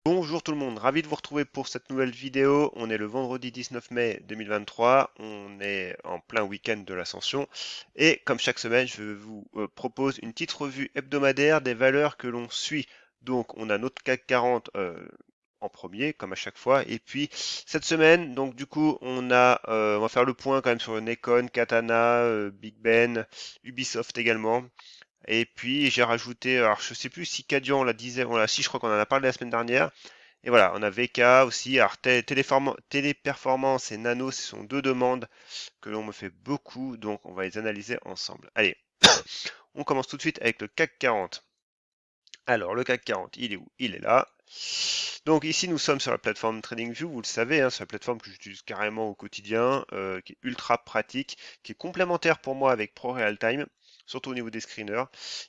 Bonjour tout le monde, ravi de vous retrouver pour cette nouvelle vidéo. On est le vendredi 19 mai 2023, on est en plein week-end de l'Ascension et comme chaque semaine, je vous propose une petite revue hebdomadaire des valeurs que l'on suit. Donc on a notre CAC 40 en premier, comme à chaque fois, et puis cette semaine, donc du coup, on va faire le point quand même sur Nikon, Katana, Big Ben, Ubisoft également. Et puis j'ai rajouté, alors je sais plus si Kadian on la disait, si je crois qu'on en a parlé la semaine dernière. Et voilà, on a VK aussi. Alors Téléperformance et Nano, ce sont deux demandes que l'on me fait beaucoup, donc on va les analyser ensemble. Allez, on commence tout de suite avec le CAC 40. Alors le CAC 40, il est où? Il est là. Donc ici nous sommes sur la plateforme TradingView, vous le savez, hein, c'est la plateforme que j'utilise carrément au quotidien, qui est ultra pratique, qui est complémentaire pour moi avec ProRealTime, surtout au niveau des screeners.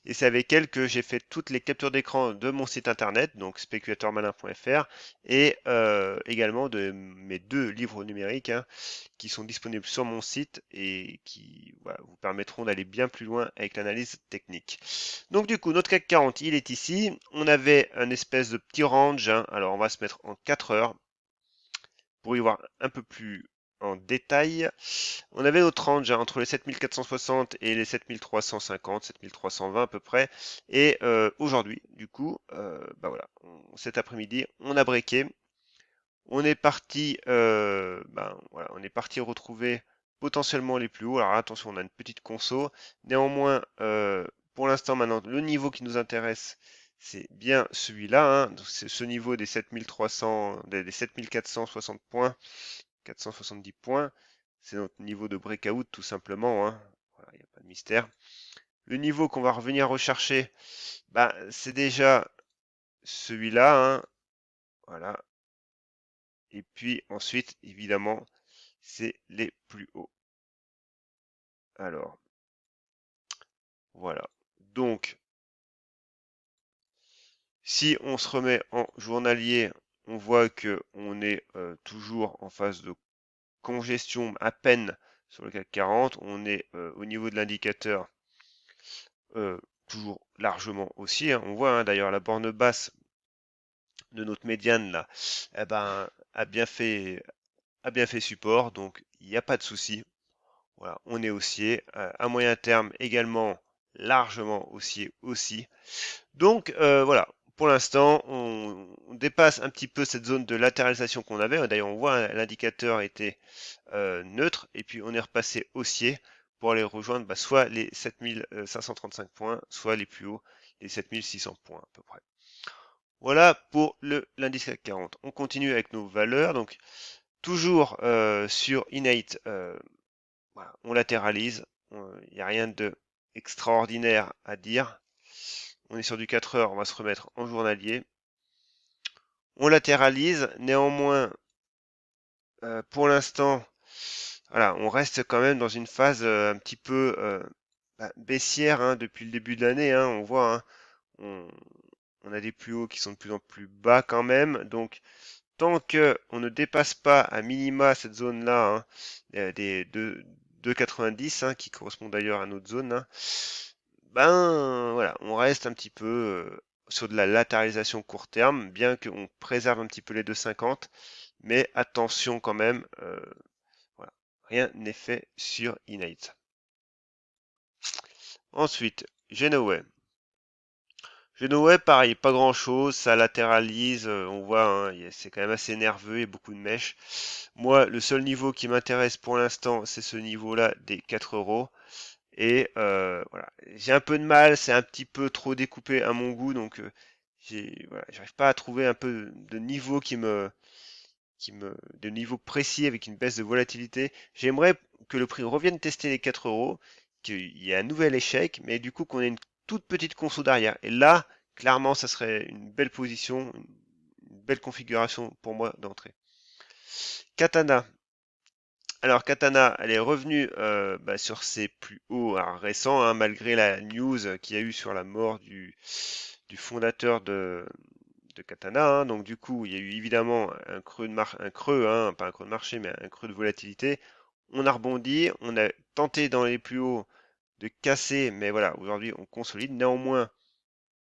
Et c'est avec elle que j'ai fait toutes les captures d'écran de mon site internet, donc speculateurmalin.fr, et également de mes deux livres numériques, hein, qui sont disponibles sur mon site et qui voilà, vous permettront d'aller bien plus loin avec l'analyse technique. Donc du coup, notre CAC 40, il est ici. On avait un espèce de petit range, hein. Alors on va se mettre en 4 heures pour y voir un peu plus en détail. On avait notre range, hein, entre les 7460 et les 7350, 7320 à peu près. Et aujourd'hui, du coup, bah voilà, cet après-midi, on a breaké. On est parti, voilà, on est parti retrouver potentiellement les plus hauts. Alors attention, on a une petite conso. Néanmoins, pour l'instant, maintenant, le niveau qui nous intéresse, c'est bien celui-là, hein. Donc, c'est ce niveau des 7300, des 7460 points, 470 points. C'est notre niveau de breakout, tout simplement, hein. Voilà, il n'y a pas de mystère. Le niveau qu'on va revenir rechercher, c'est déjà celui-là, hein. Voilà. Et puis ensuite, évidemment, c'est les plus hauts. Alors, voilà. Donc, si on se remet en journalier, on voit que on est toujours en phase de congestion à peine sur le CAC 40. On est au niveau de l'indicateur toujours largement haussier, hein. On voit, hein, d'ailleurs la borne basse de notre médiane là, eh ben, a bien fait support, donc il n'y a pas de souci. Voilà, on est haussier. À moyen terme également largement haussier aussi. Donc voilà, pour l'instant, on dépasse un petit peu cette zone de latéralisation qu'on avait. D'ailleurs, on voit, hein, l'indicateur était neutre et puis on est repassé haussier pour aller rejoindre, soit les 7535 points, soit les plus hauts, les 7600 points à peu près. Voilà pour l'indice CAC 40. On continue avec nos valeurs. Donc toujours sur Innate, voilà, on latéralise. Il n'y a rien de extraordinaire à dire. On est sur du 4 heures, on va se remettre en journalier. On latéralise, néanmoins, pour l'instant, voilà, on reste quand même dans une phase un petit peu baissière, hein, depuis le début de l'année, hein. On voit, hein, on, on a des plus hauts qui sont de plus en plus bas quand même. Donc, tant que on ne dépasse pas à minima cette zone-là, hein, des 2,90, hein, qui correspond d'ailleurs à notre zone, hein, voilà, on reste un petit peu sur de la latéralisation court terme, bien qu'on préserve un petit peu les 2,50, mais attention quand même, voilà, rien n'est fait sur Innate. Ensuite, Genoa. Genoa, pareil, pas grand chose, ça latéralise, on voit, hein, c'est quand même assez nerveux et beaucoup de mèches. Moi, le seul niveau qui m'intéresse pour l'instant, c'est ce niveau-là des 4 euros. Et voilà, j'ai un peu de mal, c'est un petit peu trop découpé à mon goût, donc voilà, j'arrive pas à trouver un peu de niveau de niveau précis avec une baisse de volatilité. J'aimerais que le prix revienne tester les 4 euros, qu'il y ait un nouvel échec, mais du coup qu'on ait une toute petite conso derrière. Et là, clairement, ça serait une belle position, une belle configuration pour moi d'entrée. Katana. Alors Katana, elle est revenue sur ses plus hauts, alors, récents, hein, malgré la news qu'il y a eu sur la mort du fondateur de Katana, hein. Donc du coup, il y a eu évidemment un creux un creux, hein, pas un creux de marché, mais un creux de volatilité. On a rebondi, on a tenté dans les plus hauts de casser, mais voilà, aujourd'hui on consolide. Néanmoins,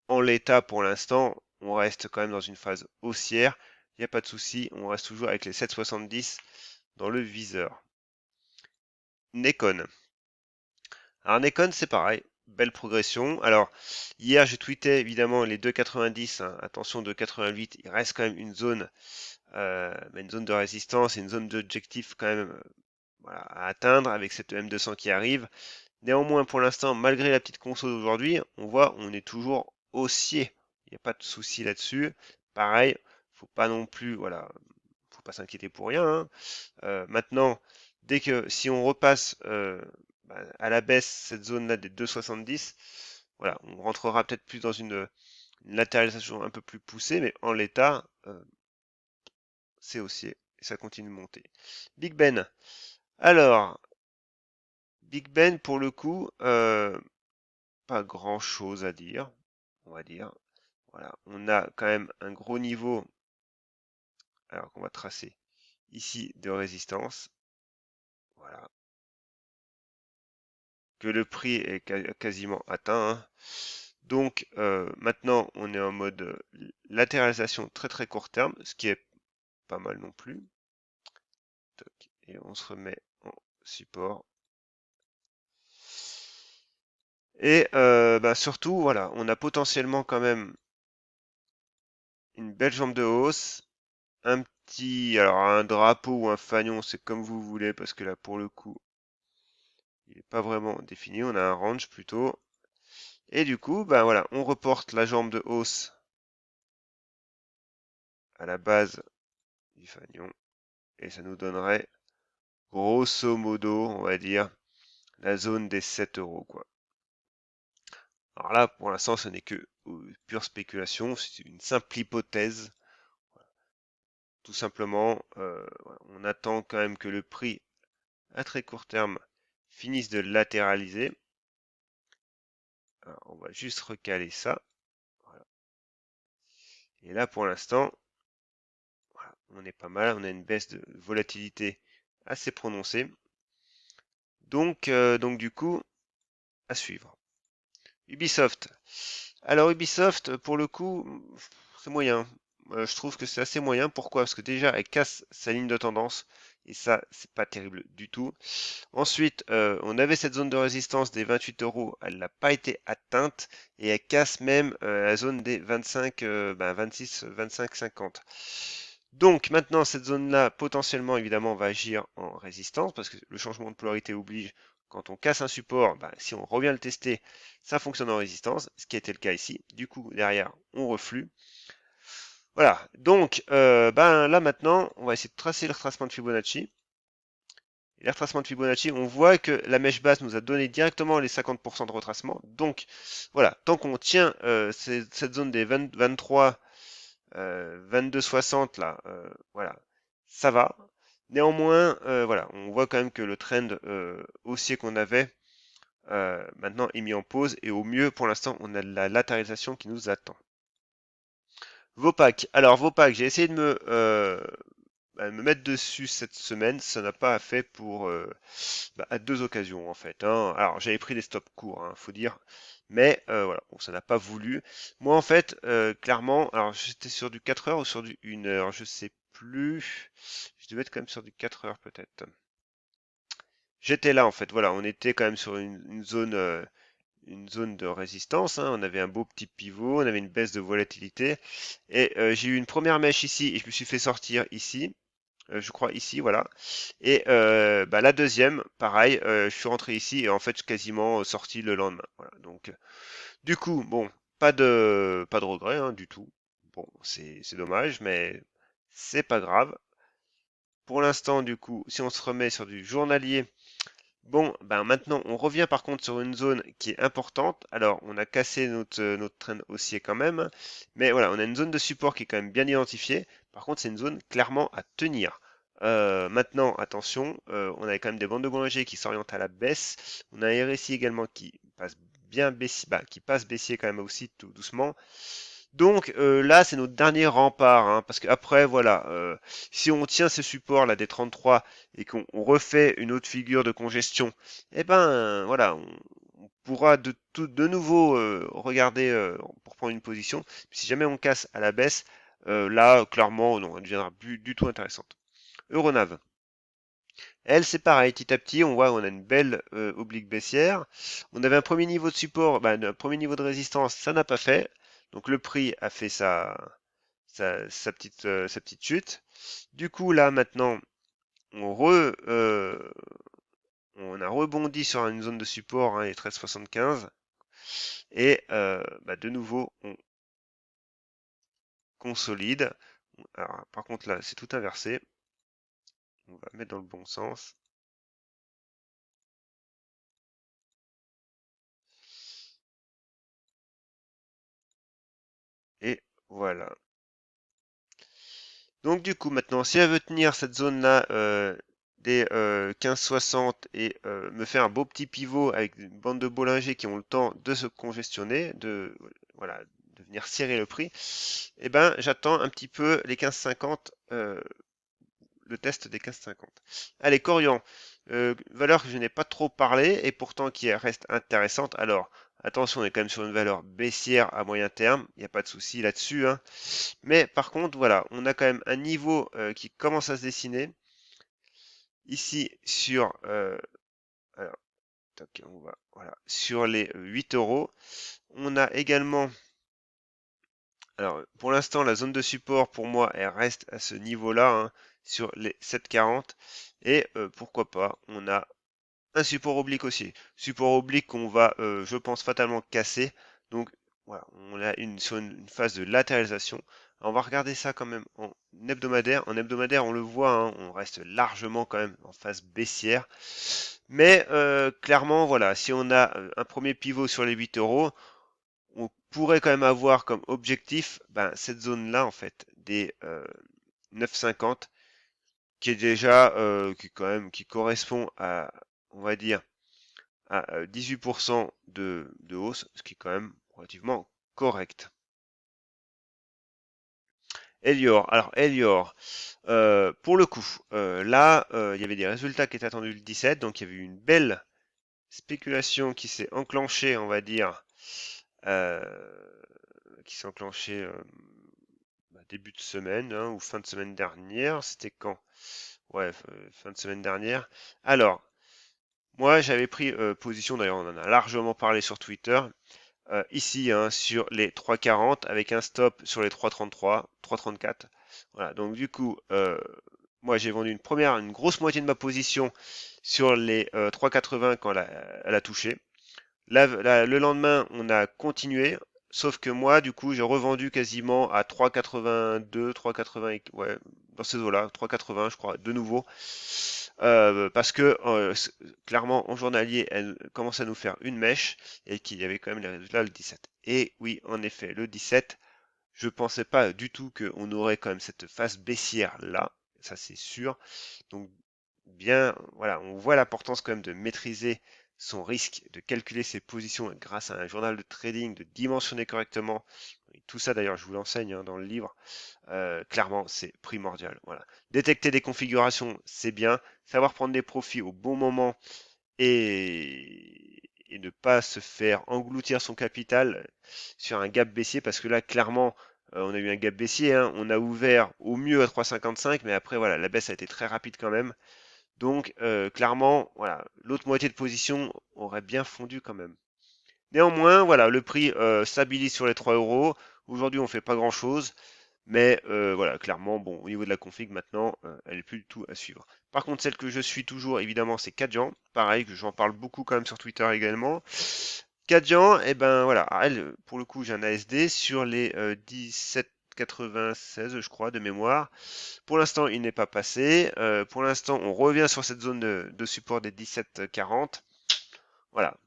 en l'état pour l'instant, on reste quand même dans une phase haussière. Il n'y a pas de souci, on reste toujours avec les 7,70 dans le viseur. Nekon. Alors Nekon, c'est pareil, belle progression. Alors hier, j'ai tweeté évidemment les 2,90. Hein. Attention, 2,88, il reste quand même une zone de résistance et une zone d'objectif quand même voilà, à atteindre avec cette M200 qui arrive. Néanmoins, pour l'instant, malgré la petite conso d'aujourd'hui, on voit on est toujours haussier. Il n'y a pas de souci là-dessus. Pareil, faut pas non plus, voilà, faut pas s'inquiéter pour rien. Hein. Maintenant, dès que si on repasse à la baisse cette zone-là des 2,70, voilà, on rentrera peut-être plus dans une latéralisation un peu plus poussée, mais en l'état, c'est haussier et ça continue de monter. Big Ben. Alors, Big Ben pour le coup, pas grand-chose à dire, on va dire. Voilà, on a quand même un gros niveau, alors qu'on va tracer ici de résistance. Voilà, que le prix est quasiment atteint. Hein. Donc maintenant, on est en mode latéralisation très très court terme, ce qui est pas mal non plus. Et on se remet en support. Et surtout, voilà, on a potentiellement quand même une belle jambe de hausse, un petit, alors un drapeau ou un fanion, c'est comme vous voulez, parce que là pour le coup, il n'est pas vraiment défini, on a un range plutôt. Et du coup, ben voilà, on reporte la jambe de hausse à la base du fanion, et ça nous donnerait grosso modo, on va dire, la zone des 7 euros, quoi. Alors là, pour l'instant, ce n'est que pure spéculation, c'est une simple hypothèse. Tout simplement, on attend quand même que le prix à très court terme finisse de latéraliser. Alors, on va juste recaler ça. Voilà. Et là, pour l'instant, voilà, on est pas mal. On a une baisse de volatilité assez prononcée. Donc du coup, à suivre. Ubisoft. Alors Ubisoft, pour le coup, c'est moyen. Je trouve que c'est assez moyen. Pourquoi? Parce que déjà, elle casse sa ligne de tendance. Et ça, c'est pas terrible du tout. Ensuite, on avait cette zone de résistance des 28 euros. Elle n'a pas été atteinte. Et elle casse même la zone des 25, 26, 25, 50. Donc maintenant, cette zone-là, potentiellement, évidemment, va agir en résistance. Parce que le changement de polarité oblige. Quand on casse un support, si on revient le tester, ça fonctionne en résistance, ce qui a été le cas ici. Du coup, derrière, on reflue. Voilà, donc là maintenant, on va essayer de tracer le retracement de Fibonacci. Et le retracement de Fibonacci, on voit que la mèche basse nous a donné directement les 50% de retracement. Donc voilà, tant qu'on tient cette zone des 23, 22,60 là, voilà, ça va. Néanmoins, voilà, on voit quand même que le trend haussier qu'on avait maintenant est mis en pause et au mieux, pour l'instant, on a la latéralisation qui nous attend. Vopak. Alors Vopak, j'ai essayé de me mettre dessus cette semaine. Ça n'a pas fait pour à deux occasions en fait. Hein. Alors j'avais pris des stops courts, hein, faut dire. Mais voilà, bon, ça n'a pas voulu. Moi en fait, clairement, alors j'étais sur du 4 heures ou sur du 1 heure, je sais plus. Je devais être quand même sur du 4 heures peut-être. J'étais là en fait, voilà, on était quand même sur une zone de résistance. Hein. On avait un beau petit pivot, on avait une baisse de volatilité. Et j'ai eu une première mèche ici et je me suis fait sortir ici. Je crois ici, voilà. Et la deuxième, pareil, je suis rentré ici et en fait, je suis quasiment sorti le lendemain. Voilà. Donc, du coup, bon, pas de regret hein, du tout. Bon, c'est dommage, mais c'est pas grave. Pour l'instant, du coup, si on se remet sur du journalier, bon, maintenant, on revient par contre sur une zone qui est importante. Alors, on a cassé notre trend haussier quand même, mais voilà, on a une zone de support qui est quand même bien identifiée. Par contre, c'est une zone clairement à tenir. Maintenant, attention, on avait quand même des bandes de Bollinger qui s'orientent à la baisse. On a un RSI également qui passe bien baissier, qui passe baissier quand même aussi tout doucement. Donc là, c'est notre dernier rempart, hein, parce qu'après, voilà, si on tient ce supports là des 33 et qu'on refait une autre figure de congestion, eh ben voilà, on pourra de nouveau regarder pour prendre une position. Si jamais on casse à la baisse, là, clairement, non, elle ne deviendra plus du tout intéressante. Euronav. Elle, c'est pareil, petit à petit, on voit on a une belle oblique baissière. On avait un premier niveau de support, un premier niveau de résistance, ça n'a pas fait. Donc le prix a fait sa petite chute. Du coup, là, maintenant, on, on a rebondi sur une zone de support, hein, les 13,75. Et de nouveau, on consolide. Alors, par contre, là, c'est tout inversé. On va mettre dans le bon sens. Et voilà. Donc du coup, maintenant, si elle veut tenir cette zone-là des 15,60 et me faire un beau petit pivot avec une bande de Bollinger qui ont le temps de se congestionner, voilà, de venir serrer le prix, eh ben, j'attends un petit peu les 15,50, le test des 15,50. Allez, Corian, valeur que je n'ai pas trop parlé et pourtant qui reste intéressante. Alors, attention, on est quand même sur une valeur baissière à moyen terme, il n'y a pas de souci là-dessus, hein. Mais par contre, voilà, on a quand même un niveau qui commence à se dessiner. Ici, sur, alors, tac, on va, voilà, sur les 8 euros. On a également, alors pour l'instant, la zone de support, pour moi, elle reste à ce niveau-là, hein, sur les 7,40. Et pourquoi pas, on a un support oblique aussi. Support oblique qu'on va, je pense, fatalement casser. Donc voilà, on a sur une phase de latéralisation. Alors, on va regarder ça quand même en hebdomadaire. En hebdomadaire, on le voit, hein, on reste largement quand même en phase baissière. Mais clairement, voilà, si on a un premier pivot sur les 8 euros, on pourrait quand même avoir comme objectif cette zone-là, en fait, des 9,50, qui est déjà, qui quand même, qui correspond à, on va dire, à 18% de hausse, ce qui est quand même relativement correct. Elior, alors Elior, pour le coup, là, il y avait des résultats qui étaient attendus le 17, donc il y avait eu une belle spéculation qui s'est enclenchée, on va dire, euh, qui s'est enclenchée début de semaine, hein, ou fin de semaine dernière. C'était quand? Ouais, fin de semaine dernière. Alors, moi, j'avais pris position, d'ailleurs, on en a largement parlé sur Twitter. Ici, hein, sur les 3,40 avec un stop sur les 3,33, 3,34. Voilà, donc du coup, moi j'ai vendu une grosse moitié de ma position sur les 3,80 quand elle a touché. Le lendemain, on a continué, sauf que moi, du coup, j'ai revendu quasiment à 3,82, 3,80, ouais, dans ces eaux-là, 3,80, je crois, de nouveau. Parce que clairement, en journalier, elle commence à nous faire une mèche et qu'il y avait quand même les résultats le 17. Et oui, en effet, le 17, je pensais pas du tout qu'on aurait quand même cette phase baissière là, ça c'est sûr. Donc bien, voilà, on voit l'importance quand même de maîtriser son risque, de calculer ses positions grâce à un journal de trading, de dimensionner correctement. Et tout ça d'ailleurs, je vous l'enseigne hein, dans le livre. Clairement, c'est primordial. Voilà. Détecter des configurations, c'est bien. Savoir prendre des profits au bon moment et ne pas se faire engloutir son capital sur un gap baissier, parce que là, clairement, on a eu un gap baissier, hein. On a ouvert au mieux à 3,55, mais après, voilà, la baisse a été très rapide quand même. Donc, clairement, voilà, l'autre moitié de position aurait bien fondu quand même. Néanmoins, voilà, le prix stabilise sur les 3 euros. Aujourd'hui, on fait pas grand-chose. Mais voilà, clairement, bon, au niveau de la config maintenant, elle est plus du tout à suivre. Par contre, celle que je suis toujours, évidemment, c'est Kadian. Pareil, que j'en parle beaucoup quand même sur Twitter également. Kadian, et ben voilà, elle, pour le coup, j'ai un ASD sur les 17,96, je crois, de mémoire. Pour l'instant, il n'est pas passé. Pour l'instant, on revient sur cette zone de support des 17,40. Voilà,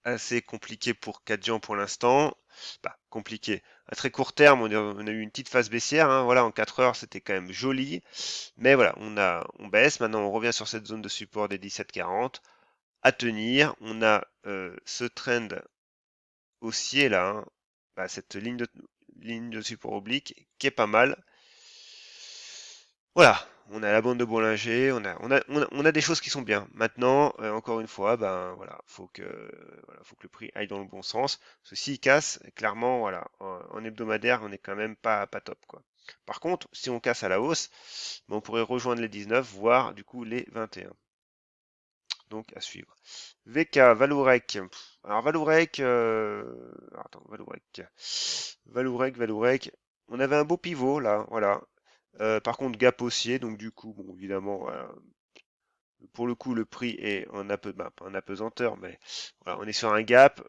assez compliqué pour Kadian pour l'instant. Compliqué. À très court terme, on a eu une petite phase baissière, hein. Voilà, en 4 heures, c'était quand même joli. Mais voilà, on baisse. Maintenant, on revient sur cette zone de support des 17,40 à tenir. On a ce trend haussier là, hein. Cette ligne de support oblique qui est pas mal. Voilà. on a la bande de Bollinger, on a des choses qui sont bien. Maintenant, encore une fois, ben voilà, faut que le prix aille dans le bon sens. Parce que s'il casse, clairement, voilà, en hebdomadaire, on est quand même pas top, quoi. Par contre, si on casse à la hausse, ben, on pourrait rejoindre les 19, voire du coup les 21. Donc à suivre. VK, Valourec. Alors Valourec, attends, Valourec. On avait un beau pivot là, voilà. Par contre, gap haussier, donc du coup, bon, évidemment, voilà, pour le coup, le prix est pas en apesanteur, mais voilà, on est sur un gap.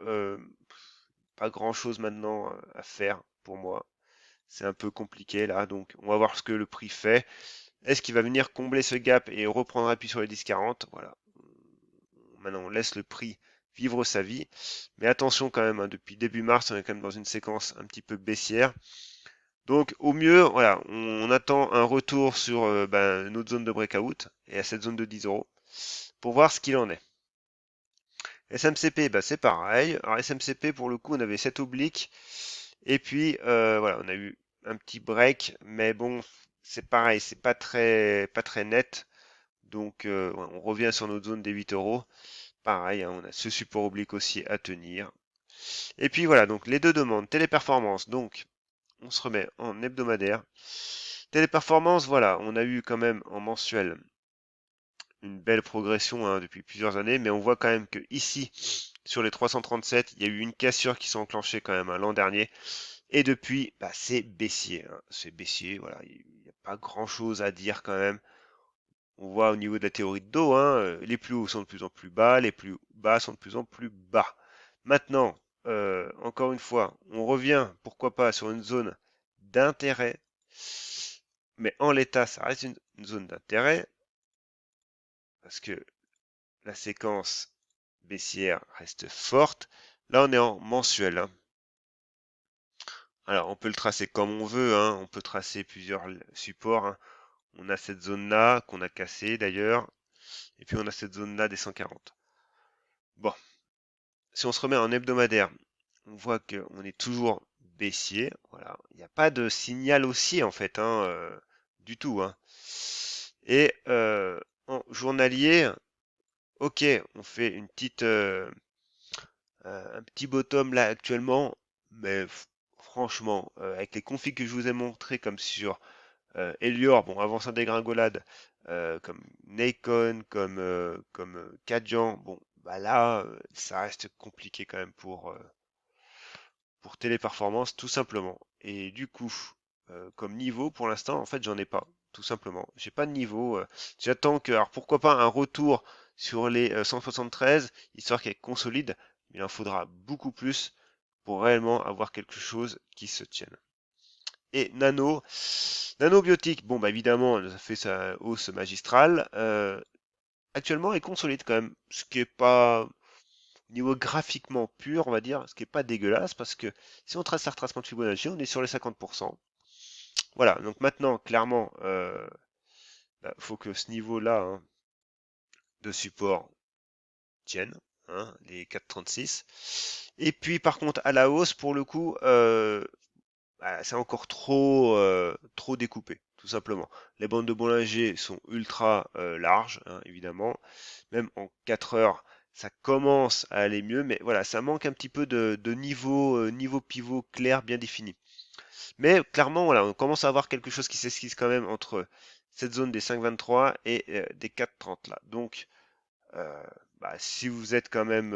Pas grand-chose maintenant à faire pour moi. C'est un peu compliqué là, donc on va voir ce que le prix fait. Est-ce qu'il va venir combler ce gap et reprendre appui sur les 10,40? Voilà. Maintenant, on laisse le prix vivre sa vie. Mais attention quand même, hein, depuis début mars, on est quand même dans une séquence un petit peu baissière. Donc au mieux, voilà, on attend un retour sur notre zone de breakout et à cette zone de 10 euros pour voir ce qu'il en est. SMCP, bah, c'est pareil. Alors SMCP, pour le coup, on avait cette oblique et puis voilà, on a eu un petit break, mais bon, c'est pareil, c'est pas très net. Donc ouais, on revient sur notre zone des 8 euros. Pareil, hein, on a ce support oblique aussi à tenir. Et puis voilà, donc les deux demandes, téléperformance, donc on se remet en hebdomadaire. Téléperformance, voilà, on a eu quand même en mensuel une belle progression hein, depuis plusieurs années, mais on voit quand même que ici, sur les 337, il y a eu une cassure qui s'est enclenchée quand même hein, l'an dernier, et depuis, bah, c'est baissier, hein, c'est baissier, voilà, il n'y a pas grand chose à dire quand même. On voit au niveau de la théorie de dos, hein, les plus hauts sont de plus en plus bas, les plus bas sont de plus en plus bas. Maintenant, encore une fois, on revient, pourquoi pas, sur une zone d'intérêt, mais en l'état, ça reste une zone d'intérêt, parce que la séquence baissière reste forte. Là, on est en mensuel, hein. Alors, on peut le tracer comme on veut, hein. On peut tracer plusieurs supports, hein. On a cette zone-là qu'on a cassée d'ailleurs, et puis on a cette zone-là des 140. Bon, si on se remet en hebdomadaire, on voit qu'on est toujours baissier. Voilà, il n'y a pas de signal haussier en fait, hein, du tout, hein. Et en journalier, ok, on fait un petit bottom là actuellement, mais franchement, avec les configs que je vous ai montré comme sur Elior, bon, avant sa dégringolade, comme Nacon, comme Kajan, bon, bah là, ça reste compliqué quand même pour Téléperformance, tout simplement. Et du coup, comme niveau, pour l'instant, en fait, j'en ai pas, tout simplement. J'ai pas de niveau. J'attends que, alors pourquoi pas un retour sur les 173, histoire qu'elle consolide, mais il en faudra beaucoup plus pour réellement avoir quelque chose qui se tienne. Et Nanobiotique, bon bah évidemment, ça fait sa hausse magistrale. Actuellement, elle consolide quand même, ce qui est pas au niveau graphiquement pur, on va dire, ce qui est pas dégueulasse, parce que si on trace un retracement de Fibonacci, on est sur les 50%. Voilà, donc maintenant, clairement, faut que ce niveau-là hein, de support tienne, hein, les 4,36. Et puis par contre, à la hausse, pour le coup, bah, c'est encore trop découpé, tout simplement. Les bandes de Bollinger sont ultra larges, hein, évidemment. Même en 4 heures, ça commence à aller mieux, mais voilà, ça manque un petit peu de niveau pivot clair, bien défini. Mais clairement, voilà, on commence à avoir quelque chose qui s'esquisse quand même entre cette zone des 5,23 et des 4,30 là. Donc, euh, bah, si vous êtes quand même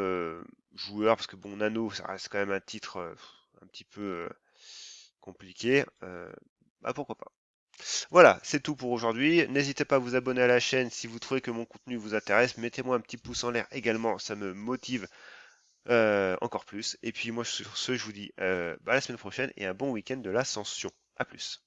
joueur, parce que bon, Nano, ça reste quand même un titre un petit peu compliqué, bah pourquoi pas. Voilà, c'est tout pour aujourd'hui. N'hésitez pas à vous abonner à la chaîne si vous trouvez que mon contenu vous intéresse. Mettez-moi un petit pouce en l'air également, ça me motive encore plus. Et puis moi sur ce, je vous dis bah, à la semaine prochaine et un bon week-end de l'ascension. A plus.